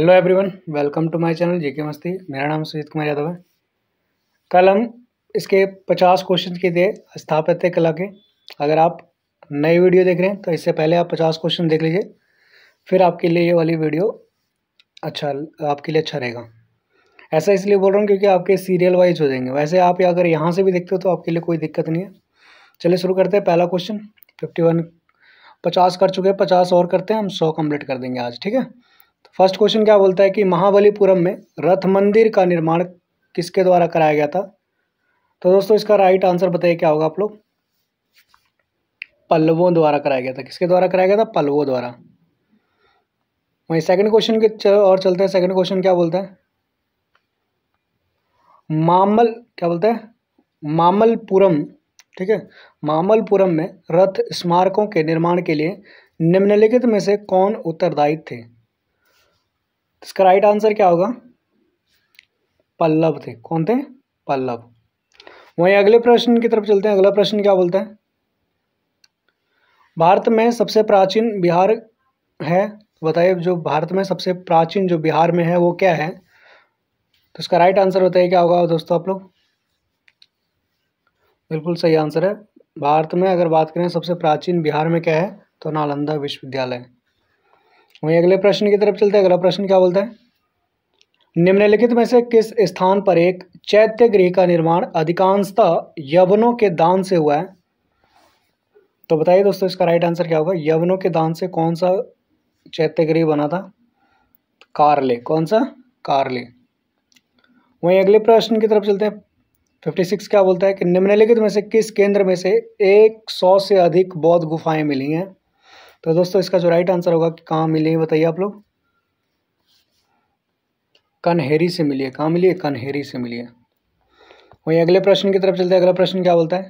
Hello everyone, welcome to my channel JK Masti. मेरा नाम सुजीत कुमार यादव है। कल हम इसके 50 क्वेश्चन के थे स्थापत्य कला के। अगर आप नई वीडियो देख रहे हैं तो इससे पहले आप 50 क्वेश्चन देख लीजिए, फिर आपके लिए ये वाली वीडियो आपके लिए अच्छा रहेगा। ऐसा इसलिए बोल रहा हूँ क्योंकि आपके सीरियल वाइज हो जाएंगे। वैसे आप अगर यहाँ से भी देखते हो तो आपके लिए कोई दिक्कत नहीं है। चलिए शुरू करते हैं। पहला क्वेश्चन 50 कर चुके हैं, 50 और करते हैं, हम 100 कंप्लीट कर देंगे आज, ठीक है। फर्स्ट क्वेश्चन क्या बोलता है कि महाबलीपुरम में रथ मंदिर का निर्माण किसके द्वारा कराया गया था। तो दोस्तों इसका राइट आंसर बताइए क्या होगा आप लोग। पल्लवों द्वारा कराया गया था। किसके द्वारा कराया गया था? पल्लवों द्वारा। वहीं सेकंड क्वेश्चन के और चलते हैं। सेकंड क्वेश्चन क्या बोलता है? मामल्लपुरम, ठीक है, मामल्लपुरम में रथ स्मारकों के निर्माण के लिए निम्नलिखित में से कौन उत्तरदायी थे? इसका राइट आंसर क्या होगा? पल्लव थे। कौन थे? पल्लव। वहीं अगले प्रश्न की तरफ चलते हैं। अगला प्रश्न क्या बोलता है? भारत में सबसे प्राचीन बिहार है, बताइए जो भारत में सबसे प्राचीन जो बिहार में है वो क्या है? तो इसका राइट आंसर बताइए क्या होगा दोस्तों आप लोग। बिल्कुल सही आंसर है। भारत में अगर बात करें सबसे प्राचीन बिहार में क्या है तो नालंदा विश्वविद्यालय। वहीं अगले प्रश्न की तरफ चलते हैं। अगला प्रश्न क्या बोलता है? निम्नलिखित में से किस स्थान पर एक चैत्य गृह का निर्माण अधिकांशतः यवनों के दान से हुआ है? तो बताइए दोस्तों इसका राइट आंसर क्या होगा। यवनों के दान से कौन सा चैत्य गृह बना था? कारले। कौन सा? कारले। वहीं अगले प्रश्न की तरफ चलते हैं। 56 क्या बोलता है कि निम्नलिखित में से किस केंद्र में से 100 से अधिक बौद्ध गुफाएं मिली हैं? तो दोस्तों इसका जो राइट आंसर होगा कि कहाँ मिली है बताइए आप लोग। कन्हेरी से मिली है। कहाँ मिली है? कन्हेरी से मिली है। वहीं अगले प्रश्न की तरफ चलते हैं। अगला प्रश्न क्या बोलता है?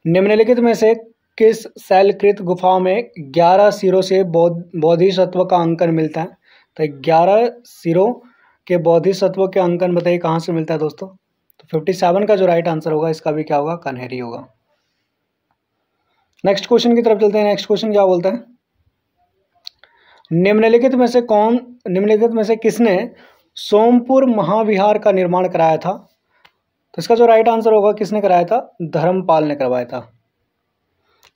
निम्नलिखित में से किस शैलकृत गुफा में 11 सिरों से बोधिसत्व का अंकन मिलता है? तो 11 सिरों के बोधिसत्व के अंकन बताइए कहाँ से मिलता है दोस्तों। तो 57 का जो राइट आंसर होगा इसका भी क्या होगा? कन्हेरी होगा। नेक्स्ट क्वेश्चन की तरफ चलते हैं। नेक्स्ट क्वेश्चन क्या बोलता है? निम्नलिखित में से किसने सोमपुर महाविहार का निर्माण कराया था? तो इसका जो राइट आंसर होगा किसने कराया था? धर्मपाल ने करवाया था।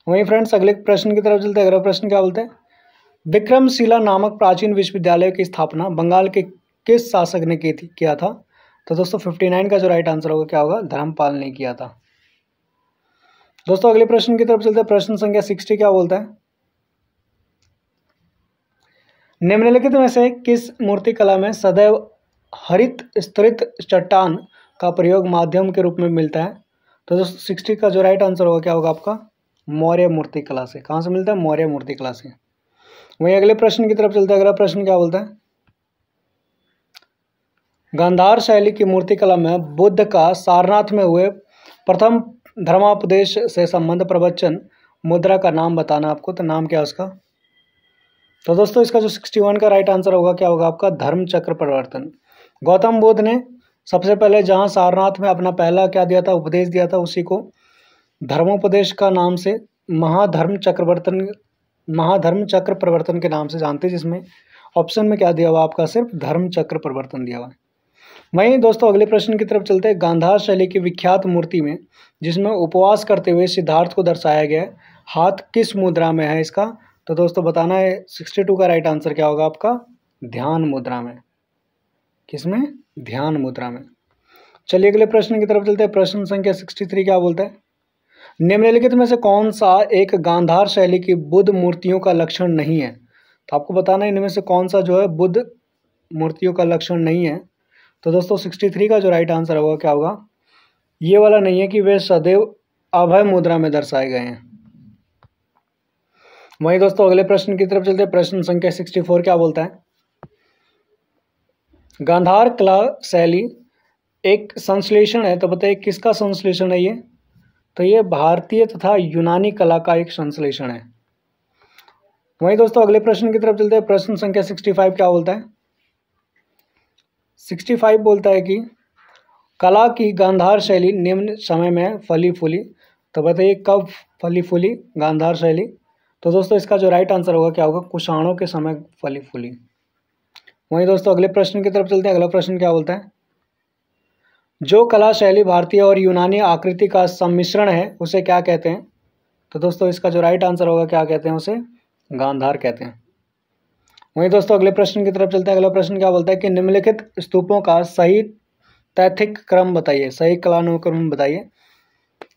वहीं फ्रेंड्स अगले प्रश्न की तरफ चलते हैं। अगला प्रश्न क्या बोलते हैं? विक्रमशिला नामक प्राचीन विश्वविद्यालय की स्थापना बंगाल के किस शासक ने किया था? तो दोस्तों 59 का जो राइट आंसर होगा क्या होगा? धर्मपाल ने किया था। दोस्तों अगले प्रश्न की तरफ चलते हैं। प्रश्न संख्या 60 क्या बोलता है? निम्नलिखित में से किस मूर्तिकला में सदैव हरित स्तरित चट्टान का प्रयोग माध्यम के रूप में मिलता है? तो दोस्तों 60 का जो राइट आंसर होगा क्या होगा आपका? मौर्य मूर्तिकला से। कहाँ से मिलता है? मौर्य मूर्तिकला से। वहीं अगले प्रश्न की तरफ चलते हैं। अगला प्रश्न क्या बोलता है? गांधार शैली की मूर्तिकला में बुद्ध का सारनाथ में हुए प्रथम धर्मोपदेश से संबंध प्रवचन मुद्रा का नाम बताना आपको। तो नाम क्या है उसका? तो दोस्तों इसका जो 61 का राइट आंसर होगा क्या होगा आपका? धर्म चक्र प्रवर्तन। गौतम बुद्ध ने सबसे पहले जहां सारनाथ में अपना पहला क्या दिया था? उपदेश दिया था, उसी को धर्मोपदेश का नाम से महाधर्म चक्र प्रवर्तन के नाम से जानते हैं, जिसमें ऑप्शन में क्या दिया हुआ आपका? सिर्फ धर्म चक्र प्रवर्तन दिया हुआ है। वहीं दोस्तों अगले प्रश्न की तरफ चलते हैं। गांधार शैली की विख्यात मूर्ति में जिसमें उपवास करते हुए सिद्धार्थ को दर्शाया गया है, हाथ किस मुद्रा में है इसका? तो दोस्तों बताना है। 62 का राइट आंसर क्या होगा आपका? ध्यान मुद्रा में। किसमें? ध्यान मुद्रा में। चलिए अगले प्रश्न की तरफ चलते हैं। प्रश्न संख्या 63 क्या बोलता है? निम्नलिखित में से कौन सा एक गांधार शैली की बुद्ध मूर्तियों का लक्षण नहीं है? तो आपको बताना है इनमें से कौन सा जो है बुद्ध मूर्तियों का लक्षण नहीं है। तो दोस्तों 63 का जो राइट आंसर होगा क्या होगा? ये वाला नहीं है कि वे सदैव अभय मुद्रा में दर्शाए गए हैं। वहीं दोस्तों अगले प्रश्न की तरफ चलते हैं। प्रश्न संख्या 64 क्या बोलता है? गांधार कला शैली एक संश्लेषण है, तो बताइए किसका संश्लेषण है ये? तो ये भारतीय तथा यूनानी कला का एक संश्लेषण है। वहीं दोस्तों अगले प्रश्न की तरफ चलते हैं। प्रश्न संख्या 65 क्या बोलता है? 65 बोलता है कि कला की गांधार शैली निम्न समय में फली फूली। तो बताइए कब फली फूली गांधार शैली? तो दोस्तों इसका जो राइट आंसर होगा क्या होगा? कुषाणों के समय फली फूली। वहीं दोस्तों अगले प्रश्न की तरफ चलते हैं। अगला प्रश्न क्या बोलता है, जो कला शैली भारतीय और यूनानी आकृति का सम्मिश्रण है उसे क्या कहते हैं? तो दोस्तों इसका जो राइट आंसर होगा, क्या कहते हैं उसे? गांधार कहते हैं। वहीं दोस्तों अगले प्रश्न की तरफ चलते हैं। अगला प्रश्न क्या बोलता है कि निम्नलिखित स्तूपों का सही तैथिक क्रम बताइए, सही कालानुक्रम बताइए।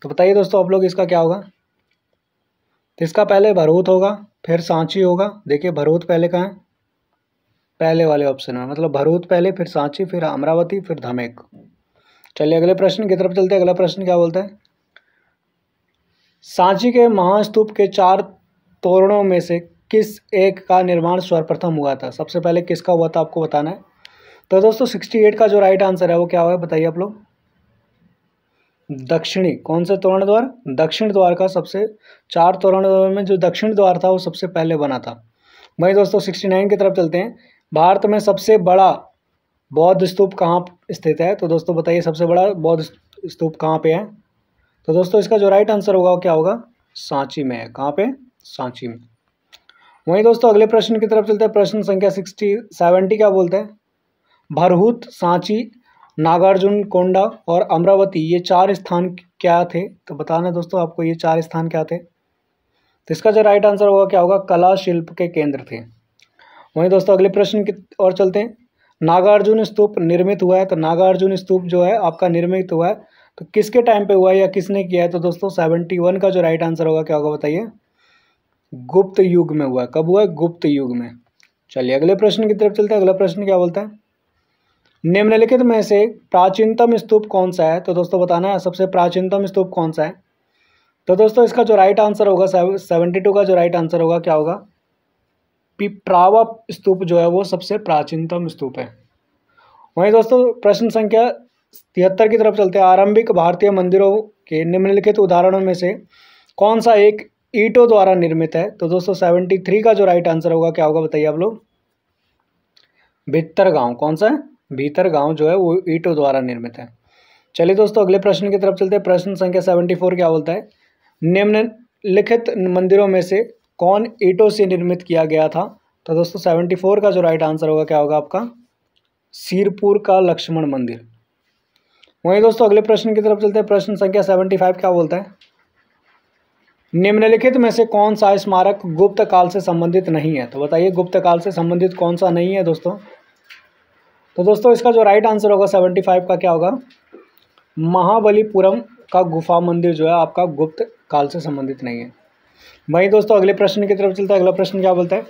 तो बताइए दोस्तों आप लोग, इसका क्या होगा? तो इसका पहले भरहूत होगा, फिर सांची होगा। देखिए भरहूत पहले कहाँ है? पहले वाले ऑप्शन में, मतलब भरहूत पहले, फिर सांची, फिर अमरावती, फिर धमेक। चलिए अगले प्रश्न की तरफ चलते हैं। अगला प्रश्न क्या बोलता है, सांची के महास्तूप के 4 तोरणों में से किस एक का निर्माण सर्वप्रथम हुआ था? सबसे पहले किसका हुआ था आपको बताना है। तो दोस्तों 68 का जो राइट आंसर है वो क्या होगा, बताइए आप लोग? दक्षिणी। कौन से तोरण द्वार? दक्षिण द्वार का सबसे 4 तोरण में जो दक्षिण द्वार था वो सबसे पहले बना था। वहीं दोस्तों 69 की तरफ चलते हैं। भारत में सबसे बड़ा बौद्ध स्तूप कहाँ स्थित है? तो दोस्तों बताइए सबसे बड़ा बौद्ध स्तूप कहाँ पे है? तो दोस्तों इसका जो राइट आंसर होगा वो क्या होगा? सांची में है। कहाँ पे? सांची में। वहीं दोस्तों अगले प्रश्न की तरफ चलते हैं। प्रश्न संख्या 70 क्या बोलते हैं, भरहूत, सांची, नागार्जुन कोंडा और अमरावती ये 4 स्थान क्या थे? तो बताना दोस्तों आपको ये 4 स्थान क्या थे। तो इसका जो राइट आंसर होगा क्या होगा? कला शिल्प के केंद्र थे। वहीं दोस्तों अगले प्रश्न की ओर चलते हैं। नागार्जुन स्तूप निर्मित हुआ है, तो नागार्जुन स्तूप जो है आपका निर्मित हुआ है तो किसके टाइम पे हुआ है या किसने किया है? तो दोस्तों 71 का जो राइट आंसर होगा क्या होगा बताइए? गुप्त युग में हुआ है। कब हुआ है? गुप्त युग में। चलिए अगले प्रश्न की तरफ चलते हैं। अगला प्रश्न क्या बोलता है, निम्नलिखित में से प्राचीनतम स्तूप कौन सा है? तो दोस्तों बताना है सबसे प्राचीनतम स्तूप कौन सा है। तो दोस्तों इसका जो राइट आंसर होगा 72 का जो राइट आंसर होगा क्या होगा? पिप्रावा स्तूप जो है वो सबसे प्राचीनतम स्तूप है। वहीं दोस्तों प्रश्न संख्या 73 की तरफ चलते हैं। आरंभिक भारतीय मंदिरों के निम्नलिखित उदाहरणों में से कौन सा एक ईंटों द्वारा निर्मित है? तो दोस्तों 73 का जो राइट आंसर होगा क्या होगा बताइए आप लोग? भीतरगांव। कौन सा है? भीतरगांव जो है वो ईंटों द्वारा निर्मित है। चलिए दोस्तों अगले प्रश्न की तरफ चलते हैं। प्रश्न संख्या 74 क्या बोलता है, निम्नलिखित मंदिरों में से कौन ईंटों से निर्मित किया गया था? तो दोस्तों 74 का जो राइट आंसर होगा क्या होगा आपका? सिरपुर का लक्ष्मण मंदिर। वहीं दोस्तों अगले प्रश्न की तरफ चलते हैं। प्रश्न संख्या 75 क्या बोलता है, निम्नलिखित में से कौन सा स्मारक गुप्त काल से संबंधित नहीं है? तो बताइए गुप्त काल से संबंधित कौन सा नहीं है दोस्तों? तो दोस्तों इसका जो राइट आंसर होगा 75 का क्या होगा? महाबलीपुरम का गुफा मंदिर जो है आपका गुप्त काल से संबंधित नहीं है। वहीं दोस्तों अगले प्रश्न की तरफ चलता है। अगला प्रश्न क्या बोलता है,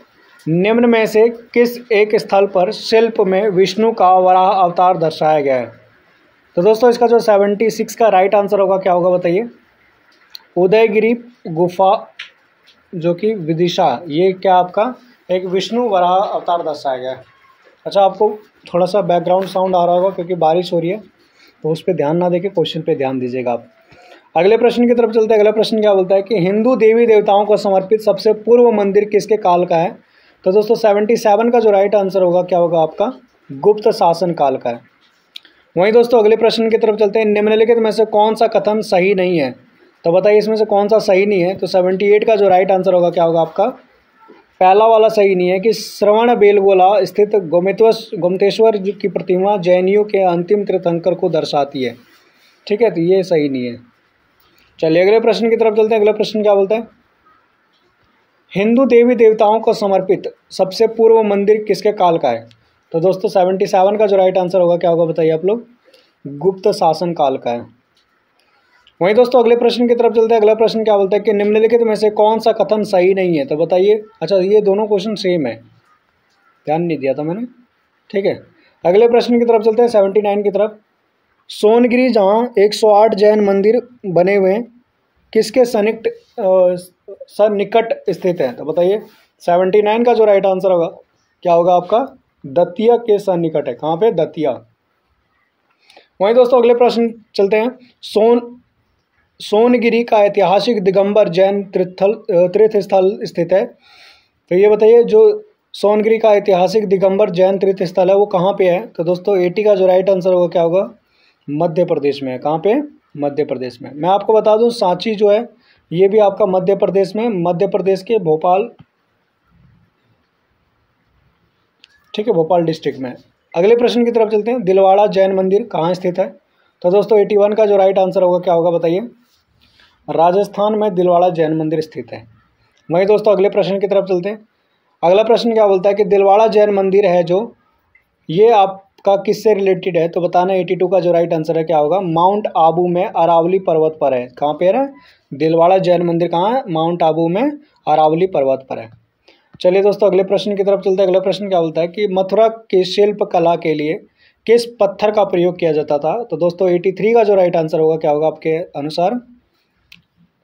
निम्न में से किस एक स्थल पर शिल्प में विष्णु का वराह अवतार दर्शाया गया है? तो दोस्तों इसका जो 76 का राइट आंसर होगा क्या होगा बताइए? उदयगिरी गुफा जो कि विदिशा, ये क्या आपका एक विष्णु वराह अवतार दर्शाया गया है। अच्छा आपको थोड़ा सा बैकग्राउंड साउंड आ रहा होगा क्योंकि बारिश हो रही है, तो उस पर ध्यान ना देके क्वेश्चन पे ध्यान दीजिएगा आप। अगले प्रश्न की तरफ चलते हैं। अगला प्रश्न क्या बोलता है कि हिंदू देवी देवताओं को समर्पित सबसे पूर्व मंदिर किसके काल का है? तो दोस्तों 77 का जो राइट आंसर होगा क्या होगा आपका? गुप्त शासन काल का है। वहीं दोस्तों अगले प्रश्न की तरफ चलते हैं। निम्नलिखित में से कौन सा कथन सही नहीं है? तो बताइए इसमें से कौन सा सही नहीं है? तो 78 का जो राइट आंसर होगा क्या होगा आपका? पहला वाला सही नहीं है कि श्रवण बेलगोला स्थित गोमतेश्वर की प्रतिमा जैनियों के अंतिम तीर्थंकर को दर्शाती है। ठीक है, तो ये सही नहीं है। चलिए अगले प्रश्न की तरफ चलते हैं। अगला प्रश्न क्या बोलता है, हिंदू देवी देवताओं को समर्पित सबसे पूर्व मंदिर किसके काल का है? तो दोस्तों 77 का जो राइट आंसर होगा क्या होगा बताइए आप लोग? गुप्त शासन काल का है। वहीं दोस्तों अगले प्रश्न की तरफ चलते हैं। अगला प्रश्न क्या बोलता है कि निम्नलिखित में से कौन सा कथन सही नहीं है? तो बताइए। अच्छा ये दोनों क्वेश्चन सेम है, ध्यान नहीं दिया था मैंने। ठीक है, अगले प्रश्न की तरफ चलते हैं 79 की तरफ। सोनगिरी जहाँ 108 जैन मंदिर बने हुए हैं किसके सन्निकट स्थित है? तो बताइए 79 का जो राइट आंसर होगा क्या होगा आपका? दतिया के सन्निकट है। कहाँ पे? दतिया। वहीं दोस्तों अगले प्रश्न चलते हैं। सोनगिरी का ऐतिहासिक दिगंबर जैन तीर्थ स्थल स्थित है, तो ये बताइए जो सोनगिरी का ऐतिहासिक दिगंबर जैन तीर्थ स्थल है वो कहाँ पे है? तो दोस्तों 80 का जो राइट आंसर होगा क्या होगा? मध्य प्रदेश में है। कहाँ पे? मध्य प्रदेश में। मैं आपको बता दूं सांची जो है ये भी आपका मध्य प्रदेश में, मध्य प्रदेश के भोपाल, ठीक है, भोपाल डिस्ट्रिक्ट में। अगले प्रश्न की तरफ चलते हैं। दिलवाड़ा जैन मंदिर कहाँ स्थित है? तो दोस्तों 81 का जो राइट आंसर होगा क्या होगा बताइए? राजस्थान में दिलवाड़ा जैन मंदिर स्थित है। वहीं दोस्तों अगले प्रश्न की तरफ चलते हैं। अगला प्रश्न क्या बोलता है कि दिलवाड़ा जैन मंदिर है जो, ये आपका किससे रिलेटेड है? तो बताना 82 का जो राइट आंसर है क्या होगा? माउंट आबू में अरावली पर्वत पर है। कहाँ पे है? दिलवाड़ा जैन मंदिर कहाँ है? माउंट आबू में अरावली पर्वत पर है। चलिए दोस्तों अगले प्रश्न की तरफ चलते हैं। अगला प्रश्न क्या बोलता है कि मथुरा की शिल्प कला के लिए किस पत्थर का प्रयोग किया जाता था? तो दोस्तों 83 का जो राइट आंसर होगा क्या होगा आपके अनुसार?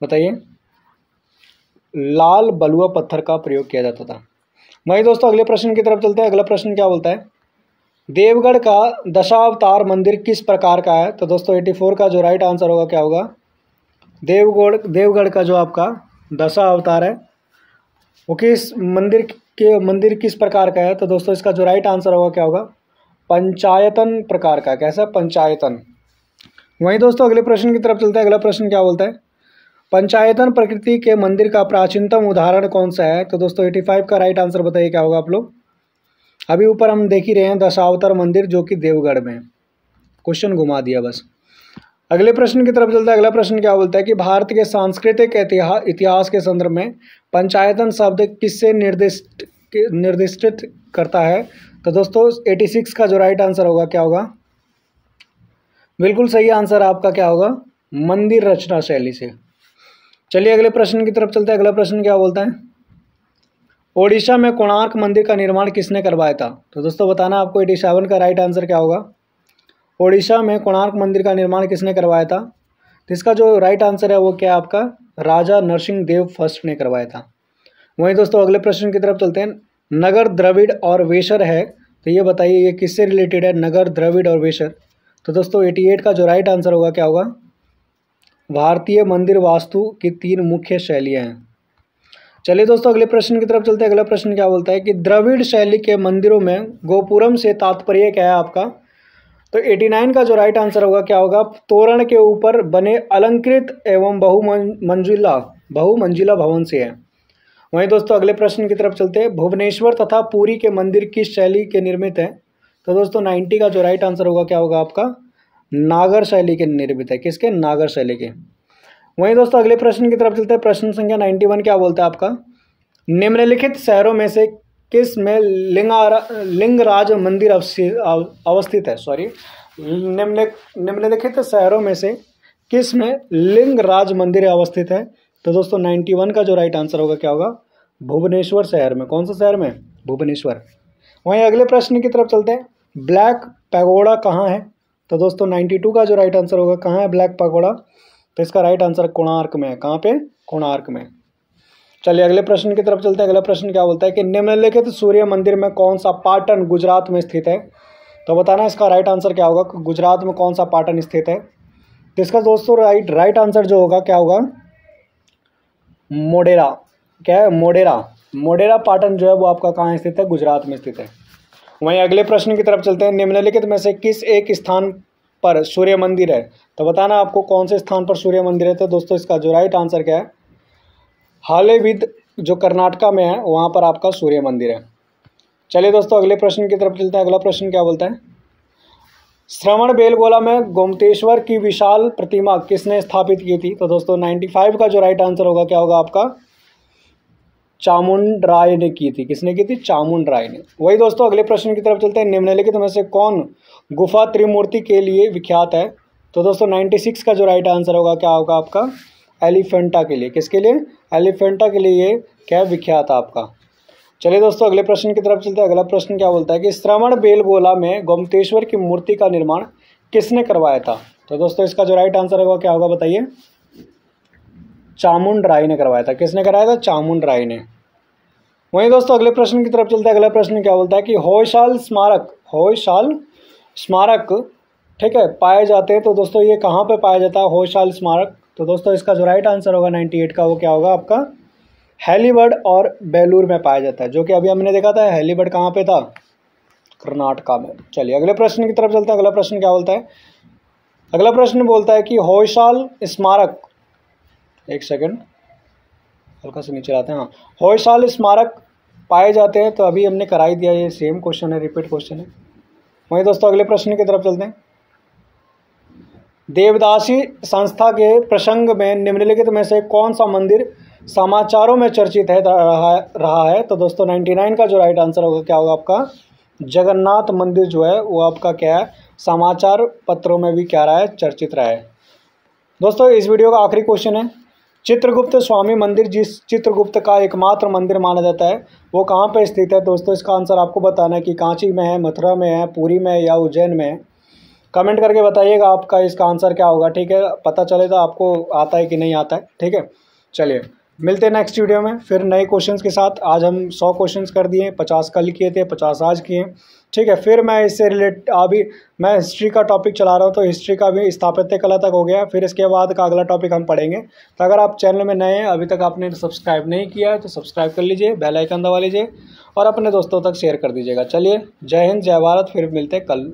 बताइए। लाल बलुआ पत्थर का प्रयोग किया जाता था। वहीं दोस्तों अगले प्रश्न की तरफ चलते हैं। अगला प्रश्न क्या बोलता है? देवगढ़ का दशावतार मंदिर किस प्रकार का है? तो दोस्तों 84 का जो राइट आंसर होगा क्या होगा? देवगढ़ का जो आपका दशावतार है वो किस मंदिर किस प्रकार का है? तो दोस्तों इसका जो राइट आंसर होगा क्या होगा? पंचायतन प्रकार का। कैसा? पंचायतन। वहीं दोस्तों अगले प्रश्न की तरफ चलते हैं। अगला प्रश्न क्या बोलता है? पंचायतन प्रकृति के मंदिर का प्राचीनतम उदाहरण कौन सा है? तो दोस्तों 85 का राइट आंसर बताइए क्या होगा आप लोग? अभी ऊपर हम देख ही रहे हैं दशावतार मंदिर जो कि देवगढ़ में। क्वेश्चन घुमा दिया बस। अगले प्रश्न की तरफ चलता है। अगला प्रश्न क्या बोलता है कि भारत के सांस्कृतिक इतिहास के संदर्भ में पंचायतन शब्द किससे निर्दिष्ट करता है? तो दोस्तों 86 का जो राइट आंसर होगा क्या होगा? बिल्कुल सही आंसर आपका क्या होगा? मंदिर रचना शैली से। चलिए अगले प्रश्न की तरफ चलते हैं। अगला प्रश्न क्या बोलता है? ओडिशा में कोणार्क मंदिर का निर्माण किसने करवाया था? तो दोस्तों बताना आपको 87 का राइट आंसर क्या होगा? ओडिशा में कोणार्क मंदिर का निर्माण किसने करवाया था? तो इसका जो राइट आंसर है वो क्या है आपका? राजा नरसिंह देव फर्स्ट ने करवाया था। वहीं दोस्तों अगले प्रश्न की तरफ चलते हैं। नगर द्रविड़ और वेशर है, तो ये बताइए ये किससे रिलेटेड है? नगर द्रविड़ और वेशर। तो दोस्तों 88 का जो राइट आंसर होगा क्या होगा? भारतीय मंदिर वास्तु की 3 मुख्य शैलियाँ हैं। चलिए दोस्तों अगले प्रश्न की तरफ चलते हैं। अगला प्रश्न क्या बोलता है कि द्रविड़ शैली के मंदिरों में गोपुरम से तात्पर्य क्या है आपका? तो 89 का जो राइट आंसर होगा क्या होगा? तोरण के ऊपर बने अलंकृत एवं बहुमंजिला भवन से है। वहीं दोस्तों अगले प्रश्न की तरफ चलते हैं। भुवनेश्वर तथा पुरी के मंदिर किस शैली के निर्मित है? तो दोस्तों 90 का जो राइट आंसर होगा क्या होगा आपका? नागर शैली के निर्मित है। किसके? नागर शैली के। वहीं दोस्तों अगले प्रश्न की तरफ चलते हैं। प्रश्न संख्या 91 क्या बोलता है आपका? निम्नलिखित शहरों में से किस में लिंगराज मंदिर अवस्थित है? सॉरी, निम्नलिखित शहरों में से किस में लिंगराज मंदिर अवस्थित है? तो दोस्तों 91 का जो राइट आंसर होगा क्या होगा? भुवनेश्वर शहर में। कौन सा शहर में? भुवनेश्वर। वहीं अगले प्रश्न की तरफ चलते हैं। ब्लैक पैगोडा कहाँ है? तो दोस्तों 92 का जो राइट आंसर होगा, कहाँ है ब्लैक पैगोडा? तो इसका राइट आंसर कोणार्क में है। कहाँ पे? कोणार्क में। चलिए अगले प्रश्न की तरफ चलते हैं। अगला प्रश्न क्या बोलता है कि निम्नलिखित सूर्य मंदिर में कौन सा पाटन गुजरात में स्थित है? तो बताना इसका राइट आंसर क्या होगा? गुजरात में कौन सा पाटन स्थित है? तो इसका दोस्तों राइट आंसर जो होगा क्या होगा? मोढेरा। क्या है? मोढेरा पाटन जो है वो आपका कहाँ स्थित है? गुजरात में स्थित है। वहीं अगले प्रश्न की तरफ चलते हैं। निम्नलिखित में से किस एक स्थान पर सूर्य मंदिर है? तो बताना आपको कौन से स्थान पर सूर्य मंदिर है। तो दोस्तों इसका जो राइट आंसर क्या है? हालेविद जो कर्नाटका में है वहाँ पर आपका सूर्य मंदिर है। चलिए दोस्तों अगले प्रश्न की तरफ चलते हैं। अगला प्रश्न क्या बोलता है? श्रवण बेलगोला में गोमतेश्वर की विशाल प्रतिमा किसने स्थापित की थी? तो दोस्तों 95 का जो राइट आंसर होगा क्या होगा आपका? चामुंड राय ने की थी। किसने की थी? चामुंड राय ने। वही दोस्तों अगले प्रश्न की तरफ चलते हैं। निम्नलिखित में से कौन गुफा त्रिमूर्ति के लिए विख्यात है? तो दोस्तों 96 का जो राइट आंसर होगा क्या होगा आपका? एलिफेंटा के लिए। किसके लिए? एलिफेंटा के लिए ये क्या विख्यात है आपका। चलिए दोस्तों अगले प्रश्न की तरफ चलते हैं। अगला प्रश्न क्या बोलता है कि श्रवण बेलगोला में गोमतेश्वर की मूर्ति का निर्माण किसने करवाया था? तो दोस्तों इसका जो राइट आंसर होगा क्या होगा बताइए? चामुंड राय ने करवाया था। किसने कराया था? चामुंड राय ने। वहीं दोस्तों अगले प्रश्न की तरफ चलते हैं। अगला प्रश्न क्या बोलता है कि होयसाल स्मारक ठीक है पाए जाते हैं। तो दोस्तों ये कहाँ पे पाया जाता है होयसाल स्मारक? तो दोस्तों इसका जो राइट आंसर होगा 98 का वो क्या होगा आपका? हैलीबर्ड और बेलूर में पाया जाता है, जो कि अभी हमने देखा था। हैलीबर्ड कहाँ पे था? कर्नाटका में। चलिए अगले प्रश्न की तरफ चलते हैं। अगला प्रश्न क्या बोलता है? अगला प्रश्न बोलता है कि होयसाल स्मारक, एक सेकंड हल्का से नीचे आते हैं। हाँ, होयसाल स्मारक पाए जाते हैं, तो अभी हमने करा ही दिया, ये सेम क्वेश्चन है, रिपीट क्वेश्चन है। वहीं दोस्तों अगले प्रश्न की तरफ चलते हैं। देवदासी संस्था के प्रसंग में निम्नलिखित में से कौन सा मंदिर समाचारों में चर्चित है रहा है? तो दोस्तों 99 का जो राइट आंसर होगा क्या होगा आपका, जगन्नाथ मंदिर जो है वो आपका क्या है, समाचार पत्रों में भी क्या रहा है, चर्चित रहा है। दोस्तों इस वीडियो का आखिरी क्वेश्चन है, चित्रगुप्त स्वामी मंदिर जिस चित्रगुप्त का एकमात्र मंदिर माना जाता है वो कहाँ पे स्थित है? दोस्तों इसका आंसर आपको बताना है कि कांची में है, मथुरा में है, पुरी में है या उज्जैन में है। कमेंट करके बताइएगा आपका इसका आंसर क्या होगा, ठीक है, पता चले तो आपको आता है कि नहीं आता है, ठीक है। चलिए मिलते हैं नेक्स्ट वीडियो में फिर नए क्वेश्चंस के साथ। आज हम 100 क्वेश्चंस कर दिए, 50 कल किए थे, 50 आज किए, ठीक है। फिर मैं इससे रिलेट अभी मैं हिस्ट्री का टॉपिक चला रहा हूँ, तो हिस्ट्री का भी स्थापत्य कला तक हो गया, फिर इसके बाद का अगला टॉपिक हम पढ़ेंगे। तो अगर आप चैनल में नए हैं, अभी तक आपने सब्सक्राइब नहीं किया है तो सब्सक्राइब कर लीजिए, बेल आइकन दबा लीजिए और अपने दोस्तों तक शेयर कर दीजिएगा। चलिए जय हिंद, जय भारत, फिर मिलते हैं कल।